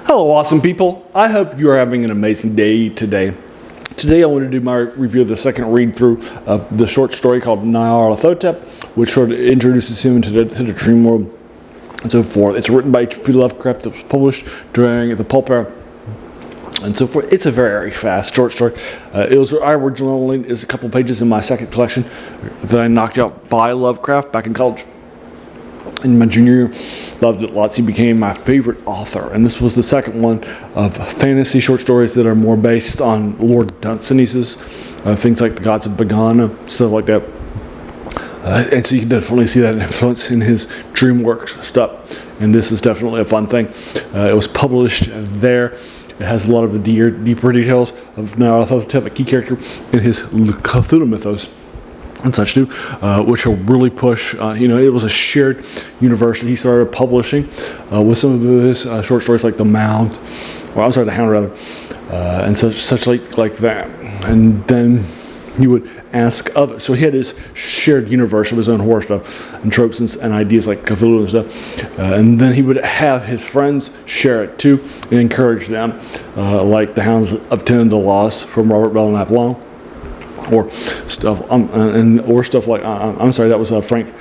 Hello, awesome people. I hope you are having an amazing day today. Today I want to do my review of the second read-through of the short story called Nyarlathotep, which sort of introduces him into the dream world and so forth. It's written by H.P. Lovecraft. It was published during the pulp era and so forth. It's a very fast short story. I originally is a couple pages in my second collection that I knocked out by Lovecraft back in college. In my junior year, loved it lots. He became my favorite author, and this was the second one of fantasy short stories that are more based on Lord Dunsany's things like the Gods of Bagana, stuff like that. And so you can definitely see that influence in his DreamWorks stuff, and this is definitely a fun thing. It was published there. It has a lot of the deeper details of Nyarlathotep, a key character in his Cthulhu mythos and such too, which will really push. It was a shared universe that he started publishing with some of his short stories like The Hound, rather, and such like that. And then he would ask others. So he had his shared universe of his own horror stuff and tropes and ideas like Cthulhu and stuff. And then he would have his friends share it too and encourage them, like The Hounds of Ten to Loss from Robert Belknap Long. Or stuff, like that was Frank.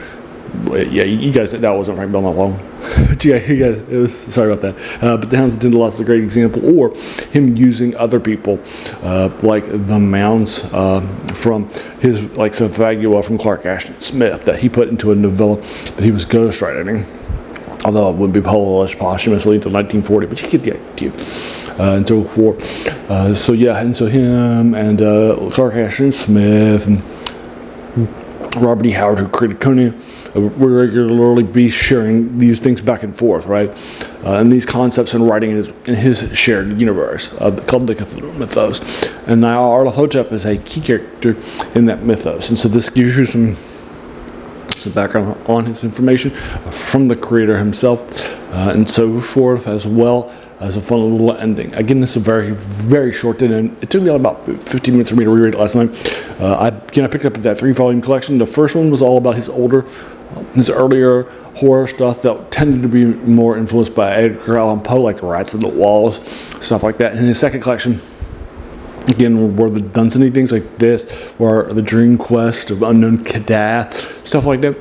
Yeah, you guys, that wasn't Frank Belknap Long. Yeah, you guys, sorry about that. But The Hounds of Ten to Loss is a great example. Or him using other people, like the Mounds from his Cephagua from Clark Ashton Smith that he put into a novella that he was ghostwriting. Although it wouldn't be published posthumously until 1940, but you get the idea. And so forth. So him and Clark Ashton Smith and Robert E. Howard, who created Conan, would regularly be sharing these things back and forth, right? And these concepts and writing in his shared universe called the Cthulhu mythos. And Nyarlathotep is a key character in that mythos. And so this gives you some background on his information from the creator himself and so forth, as well as a fun little ending. Again, this is a very, very short, and it took me about 15 minutes for me to reread it last night. I picked up that 3-volume collection. The first one was all about his earlier horror stuff that tended to be more influenced by Edgar Allan Poe, like The Rats in the Walls, stuff like that. And his second collection, again, were the Dunsany things like this, or the Dream Quest of Unknown Kadath, stuff like that.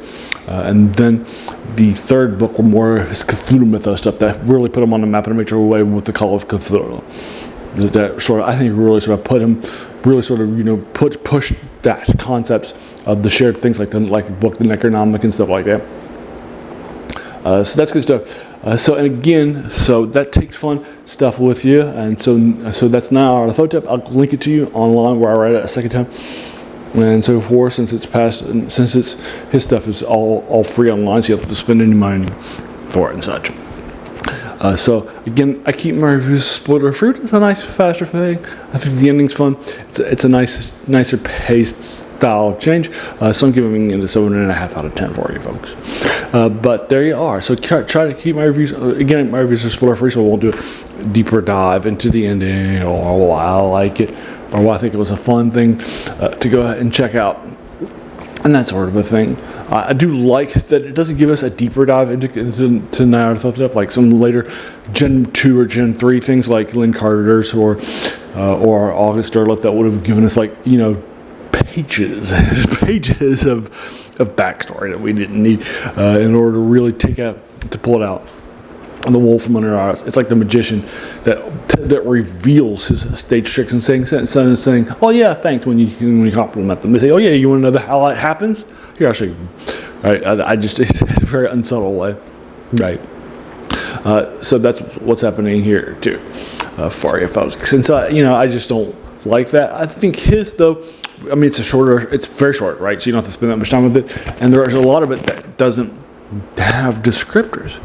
And then the third book were more of his Cthulhu mythos stuff that really put him on the map in a major way with the Call of Cthulhu. That sort of, I think, really sort of put him, push that concepts of the shared things like the book, the Necronomicon, and stuff like that. So that's good stuff. So that takes fun stuff with you, and so that's Nyarlathotep. I'll link it to you online where I read it a second time, and so forth. Since his stuff is all free online, so you don't have to spend any money for it and such. So again, I keep my reviews spoiler-free. It's a nice, faster thing. I think the ending's fun. It's a nicer paced style change. So I'm giving it a 7.5 out of 10 for you folks. But there you are. So try to keep my reviews. Again, my reviews are spoiler-free, so I won't do a deeper dive into the ending or why I like it or why I think it was a fun thing to go ahead and check out. And that sort of a thing. I do like that it doesn't give us a deeper dive into Nyarlathotep like some later Gen 2 or Gen 3 things like Lynn Carter's or August Derleth that would have given us pages of backstory that we didn't need in order to really to pull it out. The wool from under our eyes. It's like the magician that reveals his stage tricks and saying, "Oh yeah, thanks." When you compliment them, they say, "Oh yeah, you want to know how it happens? Here, I'll show you." Right? It's a very unsubtle way, right? So that's what's happening here too, for you folks. And so I just don't like that. I think his though. I mean, it's very short, right? So you don't have to spend that much time with it, and there's a lot of it that doesn't have descriptors.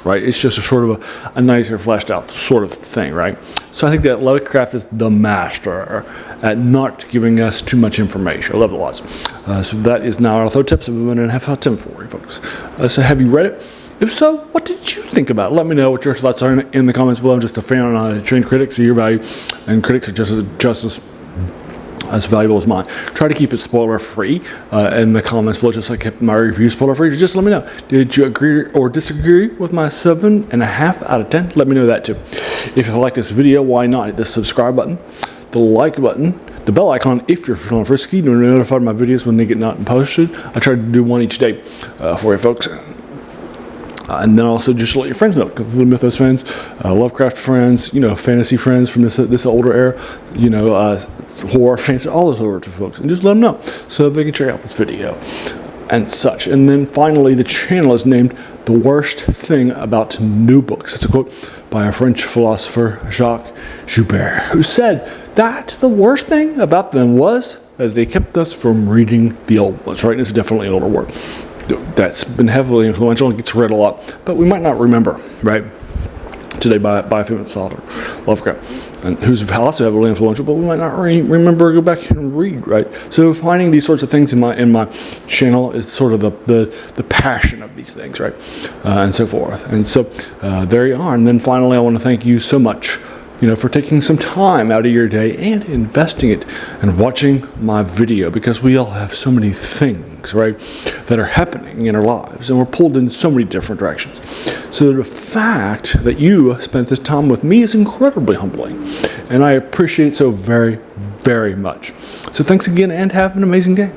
Right, it's just a sort of a nicer, fleshed out sort of thing, right? So I think that Lovecraft is the master at not giving us too much information. I love it lots. So that is Nyarlathotep, 7.5 out of 10 for you folks. So have you read it? If so, what did you think about it? Let me know what your thoughts are in the comments below. I'm just a fan, trained critic, so your value and critics are just as as valuable as mine. Try to keep it spoiler free in the comments below, just like I kept my review spoiler free. Just let me know. Did you agree or disagree with my 7.5 out of 10? Let me know that too. If you like this video, why not hit the subscribe button, the like button, the bell icon if you're feeling frisky, to be notified of my videos when they get not posted. I try to do one each day for you folks. And then also just let your friends know, the Mythos fans, Lovecraft friends, fantasy friends from this older era, horror fans, all those older folks, and just let them know so they can check out this video and such. And then finally, the channel is named "The Worst Thing About New Books." It's a quote by a French philosopher, Jacques Joubert, who said that the worst thing about them was that they kept us from reading the old ones, right? And it's definitely an older work that's been heavily influential and gets read a lot, but we might not remember, right? Today by a famous author, Lovecraft, and who's also heavily influential, but we might not remember, go back and read, right? So finding these sorts of things in my channel is sort of the passion of these things, right? And so forth. And so there you are. And then finally, I want to thank you so much, for taking some time out of your day and investing it and watching my video, because we all have so many things, right, that are happening in our lives, and we're pulled in so many different directions. So the fact that you spent this time with me is incredibly humbling, and I appreciate it so very, very much. So thanks again, and have an amazing day.